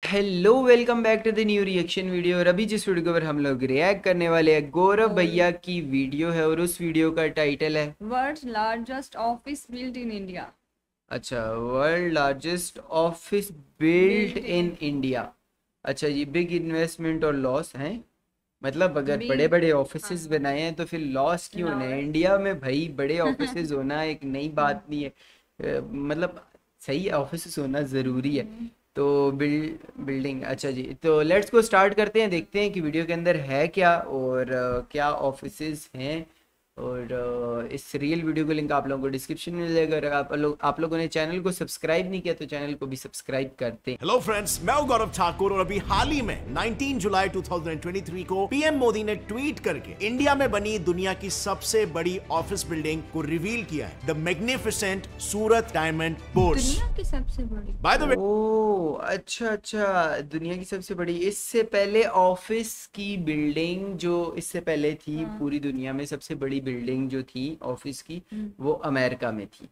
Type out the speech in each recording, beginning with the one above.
Hello welcome back to the new reaction video. और अभी जिस वीडियो पर हम लोग रिएक्ट करने वाले हैं गौरव भैया की वीडियो है और उस वीडियो का टाइटल है world's largest office build in India. अच्छा, world largest office built build in in India. अच्छा जी, बिग इन्वेस्टमेंट और लॉस हैं। मतलब अगर बड़े बिग बड़े ऑफिसेस बनाए हैं तो फिर लॉस क्यों होना है? इंडिया में भाई बड़े ऑफिसेस होना एक नई बात नहीं है। मतलब सही ऑफिसेस होना ज़रूरी है। तो बिल्डिंग, अच्छा जी, तो लेट्स को स्टार्ट करते हैं, देखते हैं कि वीडियो के अंदर है क्या और क्या ऑफिसेस हैं। और इस रियल वीडियो का लिंक आप लोगों को डिस्क्रिप्शन में मिलेगा। अगर आप लोगों ने चैनल को सब्सक्राइब नहीं किया तो चैनल को भी सब्सक्राइब करते हैं। हेलो फ्रेंड्स, मैं हूं गौरव ठाकुर और अभी हाल ही में 19 जुलाई 2023 को पीएम मोदी ने ट्वीट करके इंडिया में बनी दुनिया की सबसे बड़ी ऑफिस बिल्डिंग को रिवील किया है, the magnificent Surat diamond bourse. दुनिया की सबसे बड़ी। बाय द वे, ओ अच्छा अच्छा, दुनिया की सबसे बड़ी। इससे पहले ऑफिस की बिल्डिंग जो इससे पहले थी पूरी दुनिया में सबसे बड़ी बिल्डिंग जो थी ऑफिस की वो अमेरिका में थी।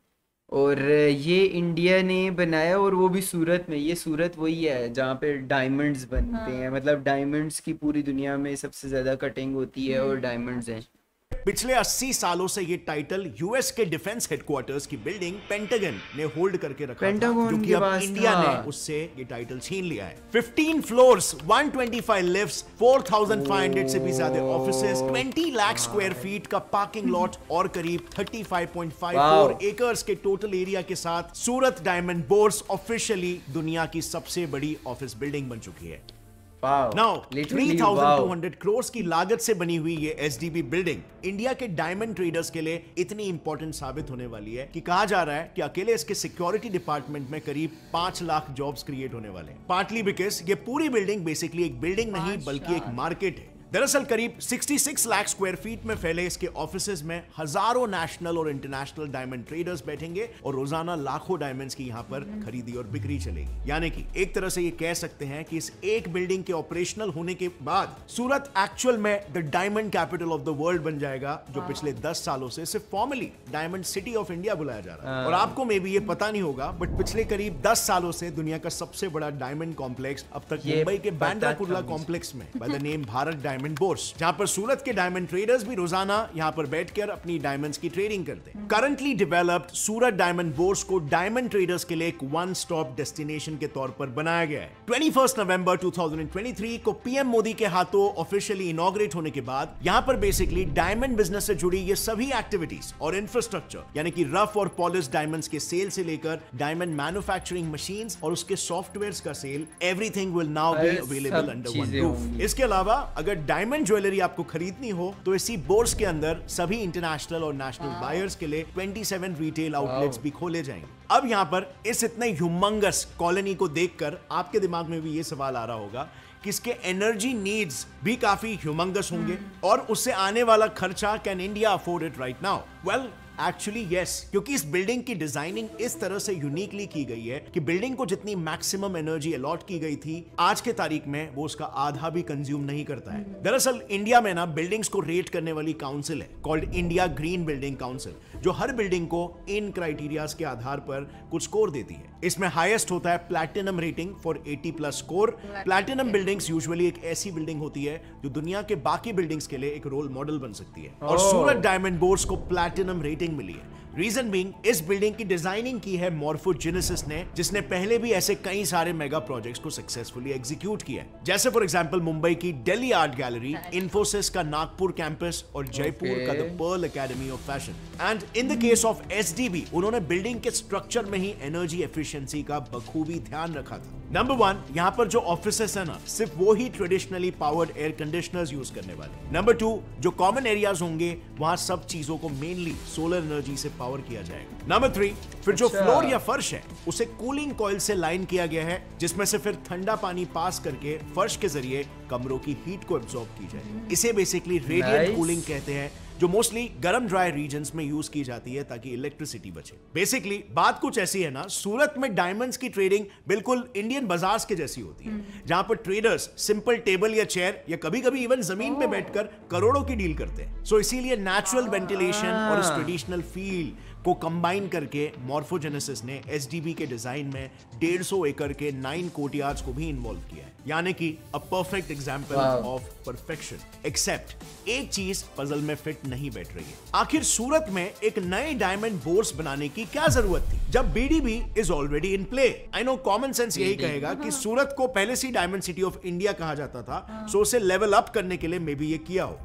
और ये इंडिया ने बनाया और वो भी सूरत में। ये सूरत वही है जहाँ पे डायमंड्स बनते हैं। मतलब डायमंड्स की पूरी दुनिया में सबसे ज्यादा कटिंग होती है और डायमंड्स हैं। पिछले 80 सालों से ये टाइटल यूएस के डिफेंस हेडक्वार्टर्स की बिल्डिंग पेंटागन ने होल्ड करके रखा था, पेंटागन जो कि के अब पास इंडिया था। ने उससे ये टाइटल छीन लिया है। 15 फ्लोर्स, 125 लिफ्ट्स, 4,500 से भी ज्यादा ऑफिसेज, 20 लाख स्क्वायर फीट का पार्किंग लॉट और करीब 35.54 एकर्स के टोटल एरिया के साथ सूरत डायमंड बोर्स ऑफिशियली दुनिया की सबसे बड़ी ऑफिस बिल्डिंग बन चुकी है। नाउ 3,200 करोड़ की लागत से बनी हुई ये एसडीबी बिल्डिंग इंडिया के डायमंड ट्रेडर्स के लिए इतनी इंपॉर्टेंट साबित होने वाली है कि कहा जा रहा है कि अकेले इसके सिक्योरिटी डिपार्टमेंट में करीब 5 लाख जॉब्स क्रिएट होने वाले हैं। पार्टली बिकॉज ये पूरी बिल्डिंग बेसिकली एक बिल्डिंग नहीं बल्कि एक मार्केट है। दरअसल करीब 66 लाख स्क्वायर फीट में फैले इसके ऑफिसेज में हजारों नेशनल और इंटरनेशनल डायमंड ट्रेडर्स बैठेंगे और रोजाना लाखों डायमंड्स की यहां पर खरीदी और बिक्री चलेगी। यानी कि एक तरह से ये कह सकते हैं कि इस एक बिल्डिंग के ऑपरेशनल होने के बाद सूरत एक्चुअल में the diamond capital of the world बन जाएगा, जो पिछले 10 सालों से सिर्फ formally diamond city of India बुलाया जा रहा है। और आपको मे बी ये पता नहीं होगा, बट पिछले करीब 10 सालों से दुनिया का सबसे बड़ा डायमंड कॉम्प्लेक्स अब तक मुंबई के बांद्रा कुर्ला कॉम्प्लेक्स में by the name Bharat diamond bourse, जहां पर सूरत के डायमंड ट्रेडर्स भी रोजाना यहां पर बैठकर अपनी डायमंड्स की ट्रेडिंग करते हैं। करंटली डेवलप्ड सूरत डायमंड बोर्स को डायमंड ट्रेडर्स के लिए एक वन स्टॉप डेस्टिनेशन के तौर पर बनाया गया है। 21 नवंबर 2023 को पीएम मोदी के हाथों ऑफिशियली इनॉग्रेट होने के बाद यहां पर बेसिकली डायमंड बिजनेस से जुड़ी ये सभी एक्टिविटीज और इंफ्रास्ट्रक्चर, यानी कि रफ और पॉलिश डायमंड्स के सेल से लेकर डायमंड मैन्युफैक्चरिंग मशीन्स और उसके सॉफ्टवेयर्स का sale, everything will now be available under one roof. इसके अलावा अगर डायमंड ज्वेलरी आपको खरीदनी हो तो इसी बोर्स के अंदर सभी इंटरनेशनल और नेशनल बायर्स के लिए 27 रिटेल आउटलेट्स भी खोले जाएंगे। अब यहां पर इस इतने ह्यूमंगस कॉलोनी को देखकर आपके दिमाग में भी ये सवाल आ रहा होगा कि इसके एनर्जी नीड्स भी काफी ह्यूमंगस होंगे और उससे आने वाला खर्चा, can India afford it right now? Well, actually yes, क्योंकि इस बिल्डिंग की डिजाइनिंग इस तरह से यूनिकली की गई है कि बिल्डिंग को जितनी मैक्सिमम एनर्जी अलॉट की गई थी आज के तारीख में वो उसका आधा भी कंज्यूम नहीं करता है। दरअसल इंडिया में ना बिल्डिंग्स को रेट करने वाली काउंसिल है called India green building council, जो हर बिल्डिंग को इन क्राइटेरियाज के आधार पर कुछ स्कोर देती है। इसमें हाईएस्ट होता है platinum rating for 80+ score. Platinum buildings usually एक ऐसी बिल्डिंग होती है जो दुनिया के बाकी बिल्डिंग्स के लिए एक रोल मॉडल बन सकती है, और सूरत डायमंड बोर्स को प्लैटिनम रेटिंग मिली है। रीजन बीइंग, इस बिल्डिंग की डिजाइनिंग की है मॉर्फोजेनेसिस ने, जिसने पहले भी ऐसे कई सारे मेगा प्रोजेक्ट्स को सक्सेसफुली एग्जीक्यूट किया है। जैसे फॉर एग्जांपल मुंबई की दिल्ली आर्ट गैलरी, इन्फोसिस का नागपुर कैंपस और जयपुर का the Pearl Academy of Fashion. And in the case of SDB, उन्होंने बिल्डिंग के स्ट्रक्चर में ही एनर्जी एफिशिएंसी का बखूबी ध्यान रखा था। नंबर 1, यहां पर जो ऑफिसेस है ना, सिर्फ वो ही traditionally powered air conditioners use करने वाले। नंबर 2, जो कॉमन एरियाज होंगे वहां सब चीजों को मेनली सोलर एनर्जी से पावर किया जाएगा। नंबर 3, फिर जो फ्लोर या फर्श है उसे कूलिंग कॉइल से लाइन किया गया है, जिसमें से फिर ठंडा पानी पास करके फर्श के जरिए कमरों की हीट को एब्जॉर्ब की जाए। इसे बेसिकली रेडिएंट कूलिंग कहते हैं, जो मोस्टली गर्म ड्राई रीजन्स में यूज की जाती है ताकि इलेक्ट्रिसिटी बचे। बेसिकली बात कुछ ऐसी है ना, सूरत में डायमंड्स की ट्रेडिंग बिल्कुल इंडियन बाजार्स के जैसी होती है, जहां पर ट्रेडर्स सिंपल टेबल या चेयर या कभी कभी इवन जमीन पे बैठकर करोड़ों की डील करते हैं। सो इसीलिए नेचुरल वेंटिलेशन और इस ट्रेडिशनल फील को कंबाइन करके मॉर्फोजेनेसिस ने एसडीबी के डिजाइन में 150 एकड़ के 9 कोर्टयार्ड्स को भी इन्वॉल्व किया है, यानी कि a perfect example of perfection. Except एक चीज पजल में फिट नहीं बैठ रही है। आखिर सूरत में एक नए डायमंड बोर्स बनाने की क्या जरूरत थी जब BDB is already in play? I know common sense यही कहेगा कि सूरत को पहले से डायमंड सिटी ऑफ इंडिया कहा जाता था, सो उसे लेवल अप करने के लिए मे बी ये किया हो।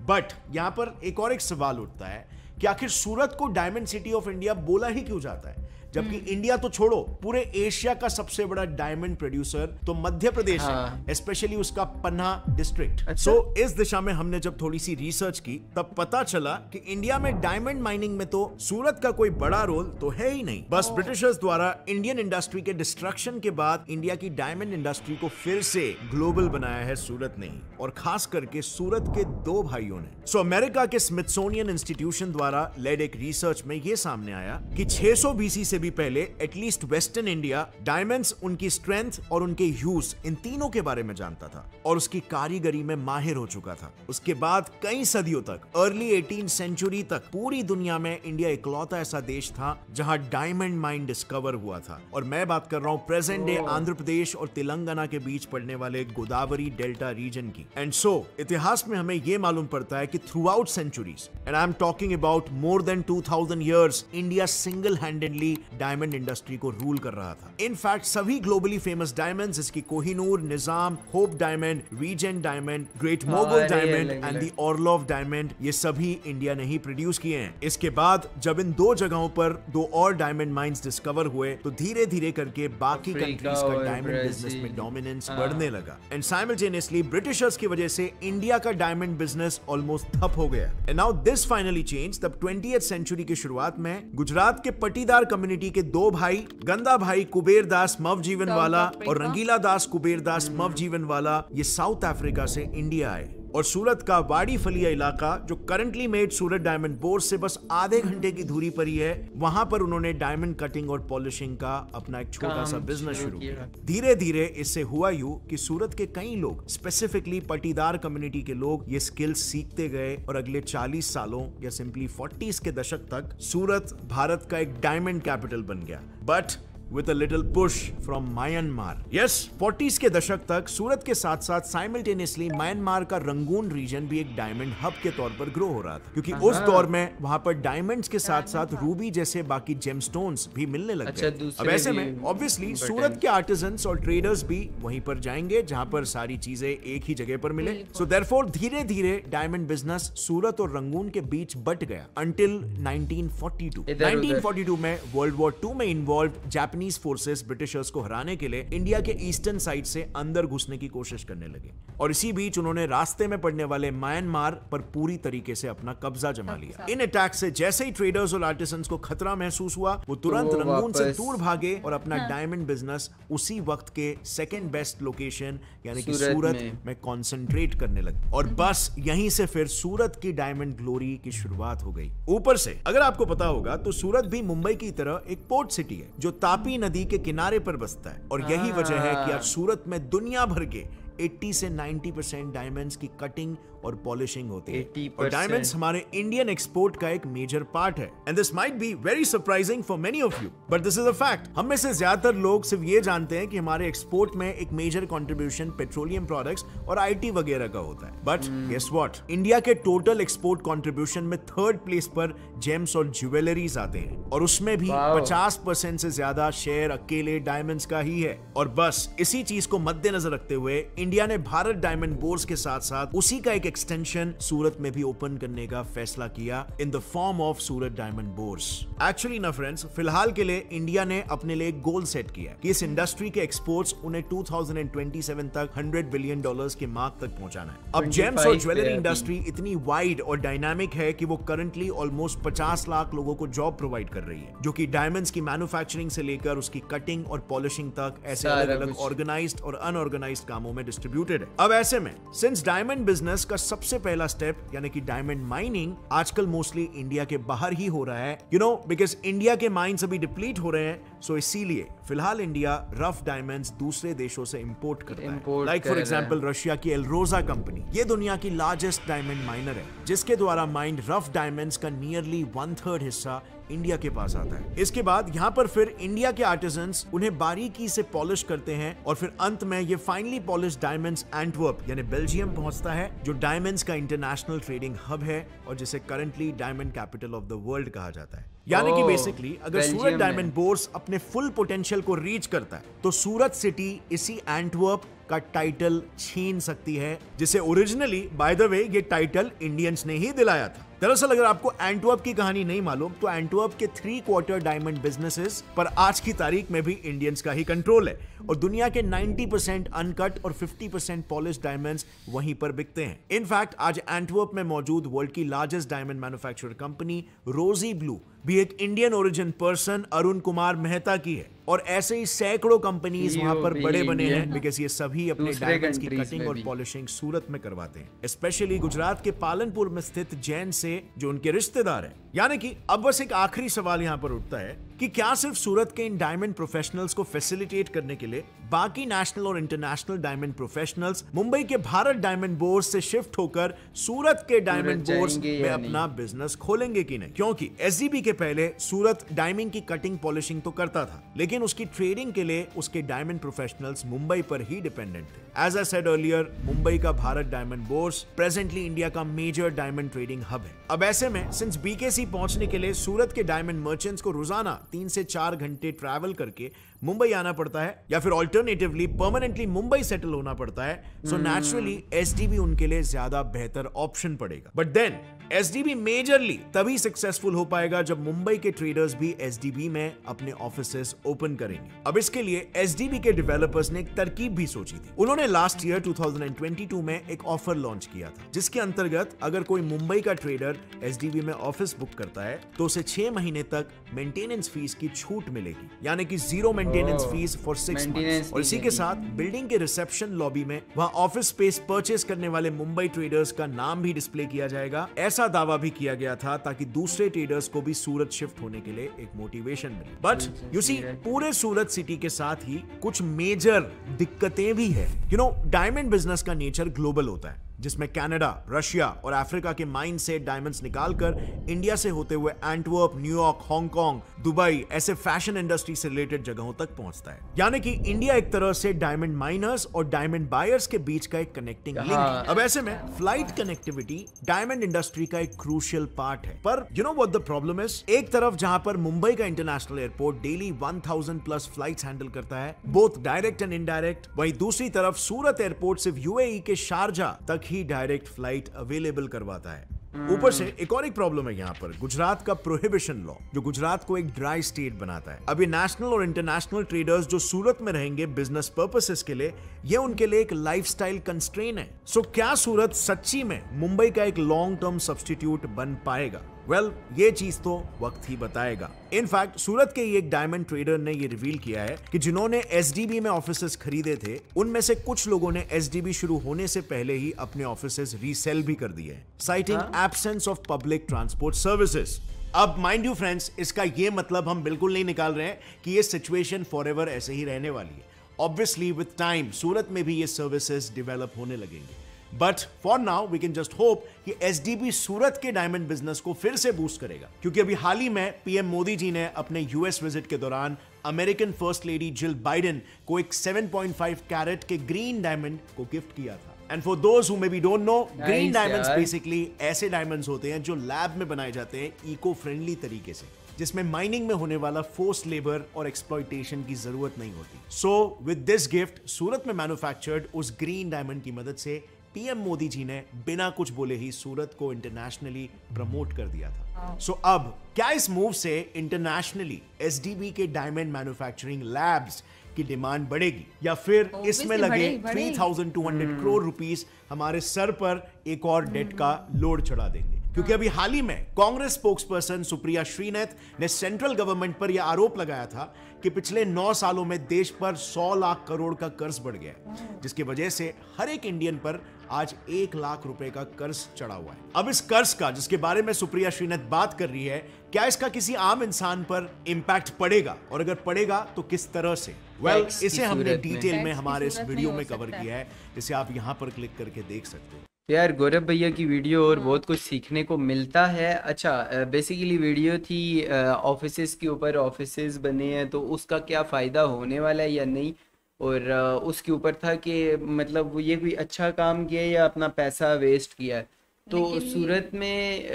बट यहां पर एक सवाल उठता है कि आखिर सूरत को डायमंड सिटी ऑफ इंडिया बोला ही क्यों जाता है, जबकि इंडिया तो छोड़ो, पूरे एशिया का सबसे बड़ा डायमंड प्रोड्यूसर तो मध्य प्रदेश है, स्पेशली उसका पन्ना डिस्ट्रिक्ट। सो इस दिशा में हमने जब थोड़ी सी रिसर्च की तब पता चला कि इंडिया में डायमंड माइनिंग में तो सूरत का कोई बड़ा रोल तो है ही नहीं। बस ब्रिटिशर्स द्वारा इंडियन इंडस्ट्री के डिस्ट्रक्शन के बाद इंडिया की डायमंड इंडस्ट्री को फिर से ग्लोबल बनाया है सूरत ने ही, और खास करके सूरत के 2 भाइयों ने। सो अमेरिका के स्मिथसोनियन इंस्टीट्यूशन द्वारा लेड एक रिसर्च में यह सामने आया कि 600 बीसी से भी पहले एटलीस्ट वेस्टर्न इंडिया डायमंड्स, उनकी स्ट्रेंथ और उनके यूज, इन तीनों के बारे में जानता था और उसकी कारीगरी में माहिर हो चुका था। उसके बाद कई सदियों तक, अर्ली 18th सेंचुरी तक, पूरी दुनिया में इंडिया इकलौता ऐसा देश था जहां डायमंड माइन डिस्कवर हुआ था। और मैं बात कर रहा हूं प्रेजेंट डे आंध्र प्रदेश और तेलंगाना के बीच पड़ने वाले गोदावरी डेल्टा रीजन की। एंड सो इतिहास में हमें यह मालूम पड़ता है कि throughout centuries, and I am talking about more than 2000 years, India single handedly diamond industry को रूल कर रहा था। इनफैक्ट सभी ग्लोबली फेमस डायमंड्स, जिसकी Kohinoor, Nizam, Hope diamond, Regent diamond, Great Mogul diamond and the Orlov diamond, ये सभी India ने ही produce किए हैं। इसके बाद जब इन 2 जगहों पर 2 और डायमंड माइंस डिस्कवर हुए तो धीरे धीरे करके बाकी कंट्रीज का डायमंड बिजनेस में डोमिनेंस बढ़ने लगा। एंड साइमल्टेनियसली ब्रिटिशर्स की वजह से इंडिया का डायमंड बिजनेस ऑलमोस्ट ठप हो गया। And now this finally change तब 20th सेंचुरी की शुरुआत में गुजरात के पटीदार कम्युनिटी के 2 भाई, गंदा भाई कुबेर दास मवजीवन वाला और रंगीला दास कुबेर दास मवजीवन वाला, ये साउथ अफ्रीका से इंडिया आए और सूरत का वाड़ी फलिया इलाका, जो करंटली मेड सूरत डायमंड बोर्स से बस आधे घंटे की दूरी पर ही है, वहां पर उन्होंने डायमंड कटिंग और पॉलिशिंग का अपना एक छोटा सा बिजनेस शुरू किया। धीरे धीरे इससे हुआ यूं कि सूरत के कई लोग, स्पेसिफिकली पटीदार कम्युनिटी के लोग, ये स्किल्स सीखते गए और अगले 40 सालों या सिंपली 40s के दशक तक सूरत भारत का एक डायमंड कैपिटल बन गया। But with a little push from Myanmar. Yes, 40s के दशक तक सूरत के साथ साथ साइमल्टेनियसली म्यांमार का रंगून रीजन भी एक डायमंड हब के तौर पर ग्रो हो रहा था, क्योंकि उस दौर में वहां पर डायमंड्स के साथ साथ रूबी जैसे बाकी जेमस्टोन्स भी मिलने लग गए। अब ऐसे में ऑब्वियसली सूरत के आर्टिजन्स और ट्रेडर्स भी वहीं पर जाएंगे जहां पर सारी चीजें एक ही जगह पर मिले। सो देयरफॉर धीरे धीरे डायमंड बिजनेस सूरत और रंगून के बीच बट गया अंटिल 1942। 1942 में वर्ल्ड वॉर 2 में इन्वॉल्व जापानीज फोर्सेस ब्रिटिशर्स को हराने के लिए इंडिया के ईस्टर्न साइड से अंदर घुसने की कोशिश करने लगे, और इसी बीच उन्होंने रास्ते में पड़ने वाले म्यांमार पर पूरी तरीके से अपना कब्जा जमा लिया। इन अटैक से जैसे ही ट्रेडर्स और आर्टिसंस को खतरा महसूस हुआ, वो तुरंत रंगून से दूर भागे और अपना डायमंड बिजनेस उसी वक्त के सेकेंड बेस्ट लोकेशन यानी कि सूरत में कंसंट्रेट करने लगे। और बस यहीं से फिर सूरत की डायमंड ग्लोरी की शुरुआत हो गई। ऊपर से अगर आपको पता होगा तो सूरत भी मुंबई की तरह एक पोर्ट सिटी है जो तापी नदी के किनारे पर बसता है, और यही वजह है कि आज सूरत में दुनिया भर के 80 से 90% डायमंड्स की कटिंग और पॉलिशिंग होती है, और डायमंड्स हमारे इंडियन एक्सपोर्ट का एक मेजर पार्ट है। And this might be very surprising for many of you, but this is a fact. हम में से ज्यादातर लोग सिर्फ ये जानते हैं कि हमारे एक्सपोर्ट में एक मेजर कंट्रीब्यूशन पेट्रोलियम प्रोडक्ट्स और आईटी वगैरह का होता है। बट गेस व्हाट, इंडिया के टोटल एक्सपोर्ट कंट्रीब्यूशन में 3rd प्लेस पर जेम्स और ज्वेलरीज आते हैं, और उसमें भी 50% से ज्यादा शेयर अकेले डायमंड्स का ही है। और बस इसी चीज को मद्देनजर रखते हुए इंडिया ने भारत डायमंड बोर्स के साथ साथ उसी का एक एक्सटेंशन सूरत में भी ओपन करने का फैसला किया in the form of Surat diamond bourse. Actually ना फ्रेंड्स, फिलहाल के लिए इंडिया ने अपने लिए एक गोल सेट किया कि इस इंडस्ट्री के एक्सपोर्ट्स उन्हें 2027 तक $100 बिलियन के मार्क तक पहुंचाना है। अब जेम्स और ज्वेलरी इंडस्ट्री इतनी वाइड और डायनामिक है कि वो करंटली ऑलमोस्ट 50 लाख लोगों को जॉब प्रोवाइड कर रही है, जो कि डायमंड्स की मैन्युफैक्चरिंग से लेकर उसकी कटिंग और पॉलिशिंग तक ऐसे अलग अलग ऑर्गेनाइज्ड और अनऑर्गेनाइज्ड कामों में डिस्ट्रीब्यूटेड है। अब ऐसे में सिंस डायमंड बिजनेस का सबसे पहला स्टेप यानी कि डायमंड माइनिंग आजकल मोस्टली इंडिया के बाहर ही हो रहा है, यू नो, बिकॉज इंडिया के माइंस अभी डिप्लीट हो रहे हैं, सो इसीलिए फिलहाल इंडिया रफ डायमंड्स दूसरे देशों से इंपोर्ट करता है। Import लाइक कर फॉर रहा है। एग्जांपल रशिया की एल्रोजा कंपनी, ये दुनिया की लार्जेस्ट डायमंड माइनर है, जिसके द्वारा माइंड रफ डायमंड्स का नियरली 1/3 हिस्सा इंडिया के पास आता है। इसके बाद यहाँ पर फिर इंडिया के आर्टिजन्स उन्हें बारीकी से पॉलिश करते हैं और फिर अंत में ये फाइनली पॉलिश डायमंड्स एंटवर्प यानी बेल्जियम पहुंचता है, जो डायमंड्स का इंटरनेशनल ट्रेडिंग हब है और जिसे currently diamond capital of the world कहा जाता है। यानी कि ओह, बेसिकली अगर सूरत बेल्जियम डायमंड में। बोर्स अपने फुल पोटेंशियल को रीच करता है तो सूरत सिटी इसी एंटवर्प का टाइटल छीन सकती है, जिसे ओरिजिनली बाय द वे ये टाइटल इंडियंस ने ही दिलाया था। दरअसल अगर आपको एंटवर्प की कहानी नहीं मालूम तो एंटवर्प के 3/4 डायमंड बिजनेसेस पर आज की तारीख में भी इंडियंस का ही कंट्रोल है और दुनिया के 90% अनकट और 50% पॉलिश डायमंड्स वहीं पर बिकते हैं। इनफैक्ट आज एंटवर्प में मौजूद वर्ल्ड की लार्जेस्ट डायमंड मैन्युफैक्चरर कंपनी रोजी ब्लू भी एक Indian origin person Arun Kumar Mehta की है और ऐसे ही सैकड़ों कंपनीज वहां पर भी बड़े बने हैं Indian, बिकॉज ये सभी अपने दूसरे डायमंड्स की countries कटिंग में और भी। पॉलिशिंग सूरत में करवाते हैं, स्पेशली गुजरात के पालनपुर में स्थित जैन से जो उनके रिश्तेदार हैं। यानी कि अब बस एक आखिरी सवाल यहाँ पर उठता है कि क्या सिर्फ सूरत के इन डायमंड प्रोफेशनल्स को फैसिलिटेट करने के लिए बाकी नेशनल और इंटरनेशनल डायमंड प्रोफेशनल्स मुंबई के भारत डायमंड बोर्ड से शिफ्ट होकर सूरत के डायमंड बोर्ड जाएंगे में या अपना बिजनेस खोलेंगे कि नहीं? क्योंकि एसडीबी के पहले सूरत डायमंड की कटिंग पॉलिशिंग तो करता था, लेकिन उसकी ट्रेडिंग के लिए उसके डायमंड प्रोफेशनल्स मुंबई पर ही डिपेंडेंट थे। As I said earlier, Mumbai का Bharat diamond board presently India का मेजर डायमंड ट्रेडिंग हब है। अब ऐसे में सिंस बीकेसी पहुंचने के लिए सूरत के डायमंड मर्चेंट्स को रोजाना 3 से 4 घंटे ट्रैवल करके मुंबई आना पड़ता है या फिर ऑल्टरनेटिवली परमानेंटली मुंबई सेटल होना पड़ता है, सो नेचुरली एसडीबी उनके लिए ज्यादा बेहतर ऑप्शन पड़ेगा। बट देन एसडीबी मेजरली तभी सक्सेसफुल हो पाएगा जब मुंबई के ट्रेडर्स भी एसडीबी में अपने ऑफिसेस ओपन करेंगे। अब इसके लिए एसडीबी के डेवलपर्स ने एक तरकीब भी सोची थी। उन्होंने लास्ट ईयर 2022 में एक ऑफर लॉन्च किया था, जिसके अंतर्गत अगर कोई मुंबई का ट्रेडर एसडीबी में ऑफिस बुक करता है तो उसे 6 महीने तक मेंटेनेंस फीस की छूट मिलेगी, यानी कि 0 मेंटेनेंस फीस फॉर 6 मंथ्स। और इसी के साथ बिल्डिंग के रिसेप्शन लॉबी में वहां ऑफिस स्पेस परचेस करने वाले मुंबई ट्रेडर्स का नाम भी डिस्प्ले किया जाएगा। ऐसा दावा भी किया गया था ताकि दूसरे ट्रेडर्स को भी सूरत शिफ्ट होने के लिए एक मोटिवेशन मिले। बट यू सी, पूरे सूरत सिटी के साथ ही कुछ मेजर दिक्कतें भी है। यू नो, डायमंड बिजनेस का नेचर ग्लोबल होता है, जिसमें कनाडा, रशिया और अफ्रीका के माइन से डायमंड्स निकालकर इंडिया से होते हुए एंटवर्प, न्यूयॉर्क, हांगकांग, दुबई ऐसे फैशन इंडस्ट्री से रिलेटेड जगहों तक पहुंचता है। यानी कि इंडिया एक तरह से डायमंड माइनर्स और डायमंड बायर्स के बीच का एक कनेक्टिंग लिंक है। अब ऐसे में फ्लाइट कनेक्टिविटी डायमंड इंडस्ट्री का एक क्रूशियल पार्ट है। पर you know what the problem is, एक तरफ जहां पर मुंबई का international airport daily 1000+ flights handle करता है, बोथ डायरेक्ट एंड इनडायरेक्ट, वहीं दूसरी तरफ सूरत एयरपोर्ट सिर्फ यूएई के शारजा तक ही डायरेक्ट फ्लाइट अवेलेबल करवाता है। ऊपर से एक और एक प्रॉब्लम है यहाँ पर, गुजरात का प्रोहिबिशन लॉ, जो गुजरात को एक ड्राई स्टेट बनाता है। अब ये नेशनल और इंटरनेशनल ट्रेडर्स जो सूरत में रहेंगे बिजनेस पर्पसेस के लिए, ये उनके लिए एक लाइफस्टाइल कंस्ट्रेन है। सो क्या सूरत सच्ची में मुंबई का एक लॉन्ग टर्म सब्स्टिट्यूट बन पाएगा? वेल, ये चीज तो वक्त ही बताएगा। इनफैक्ट सूरत के ही एक डायमंड ट्रेडर ने ये रिवील किया है कि जिन्होंने एसडीबी में ऑफिसेस खरीदे थे, उनमें से कुछ लोगों ने एसडीबी शुरू होने से पहले ही अपने ऑफिसेस रीसेल भी कर दिए, citing absence of public transport services. अब माइंड यू फ्रेंड्स, इसका ये मतलब हम बिल्कुल नहीं निकाल रहे हैं कि ये सिचुएशन फॉरएवर ऐसे ही रहने वाली है। ऑब्वियसली विद टाइम सूरत में भी ये सर्विसेज डेवलप होने लगेंगे, but for now we can just hope कि एसडीबी सूरत के डायमंड बिजनेस को फिर से बूस्ट करेगा, क्योंकि अभी हाल ही में पीएम मोदी जी ने अपने यूएस विजिट के दौरान American first lady Jill Biden को एक 7.5 कैरेट के ग्रीन डायमंड को गिफ्ट किया था। And for those who may be don't know, green diamonds basically ऐसे डायमंड्स होते हैं जो लैब में बनाए जाते हैं इको फ्रेंडली तरीके से, जिसमें माइनिंग में होने वाला फोर्स लेबर और एक्सप्लॉइटेशन की जरूरत नहीं होती। सो विद दिस गिफ्ट, सूरत में मैन्युफैक्चर्ड उस ग्रीन डायमंड की मदद से पीएम मोदी जी ने बिना कुछ बोले ही सूरत को इंटरनेशनली प्रमोट कर दिया था। सो अब क्या इस मूव से इंटरनेशनली एसडीबी के डायमंड मैन्युफैक्चरिंग लैब्स की डिमांड बढ़ेगी, या फिर इसमें लगे 3200 करोड़ रुपीस हमारे सर पर एक और डेट का लोड चढ़ा देंगे? क्योंकि अभी हाल ही में कांग्रेस स्पोक्सपर्सन सुप्रिया श्रीनाथ ने सेंट्रल गवर्नमेंट पर यह आरोप लगाया था कि पिछले 9 सालों में देश पर 100 लाख करोड़ का कर्ज बढ़ गया है, जिसकी वजह से हर एक इंडियन पर आज 1 लाख रुपए का कर्ज चढ़ा हुआ है। अब इस कर्ज का, जिसके बारे में सुप्रिया श्रीनाथ बात कर रही है, क्या इसका किसी आम इंसान पर इंपैक्ट पड़ेगा, और अगर पड़ेगा तो किस तरह से? वेल, इसे हमने डिटेल में हमारे इस वीडियो में कवर किया है, जिसे आप यहां पर क्लिक करके देख सकते हो। यार गौरव भैया की वीडियो और बहुत कुछ सीखने को मिलता है। अच्छा, बेसिकली वीडियो थी ऑफिसेज के ऊपर, ऑफिसेज बने हैं तो उसका क्या फ़ायदा होने वाला है या नहीं, और उसके ऊपर था कि मतलब ये कोई अच्छा काम किया या अपना पैसा वेस्ट किया है। तो सूरत में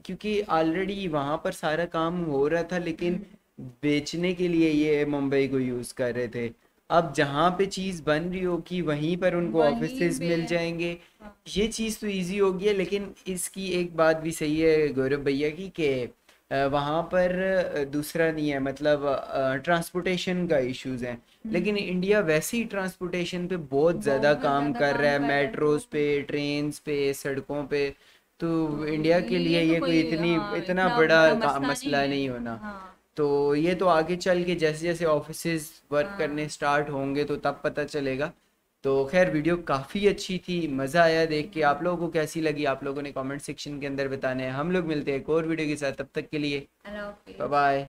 क्योंकि ऑलरेडी वहाँ पर सारा काम हो रहा था, लेकिन बेचने के लिए ये मुंबई को यूज़ कर रहे थे। अब जहाँ पे चीज़ बन रही होगी वहीं पर उनको ऑफिसेज मिल जाएंगे, ये चीज़ तो इजी होगी है। लेकिन इसकी एक बात भी सही है गौरव भैया की कि वहाँ पर दूसरा नहीं है, मतलब ट्रांसपोर्टेशन का इश्यूज हैं। लेकिन इंडिया वैसे ही ट्रांसपोर्टेशन पे बहुत ज़्यादा काम कर रहा है, मेट्रोज पे, ट्रेन्स पे, सड़कों पे। तो इंडिया के लिए ये कोई इतना बड़ा मसला नहीं होना। तो ये तो आगे चल के जैसे जैसे ऑफिसेज वर्क करने स्टार्ट होंगे तो तब पता चलेगा। तो खैर, वीडियो काफ़ी अच्छी थी, मज़ा आया देख के। आप लोगों को कैसी लगी आप लोगों ने कमेंट सेक्शन के अंदर बताना है। हम लोग मिलते हैं एक और वीडियो के साथ, तब तक के लिए बाय बाय।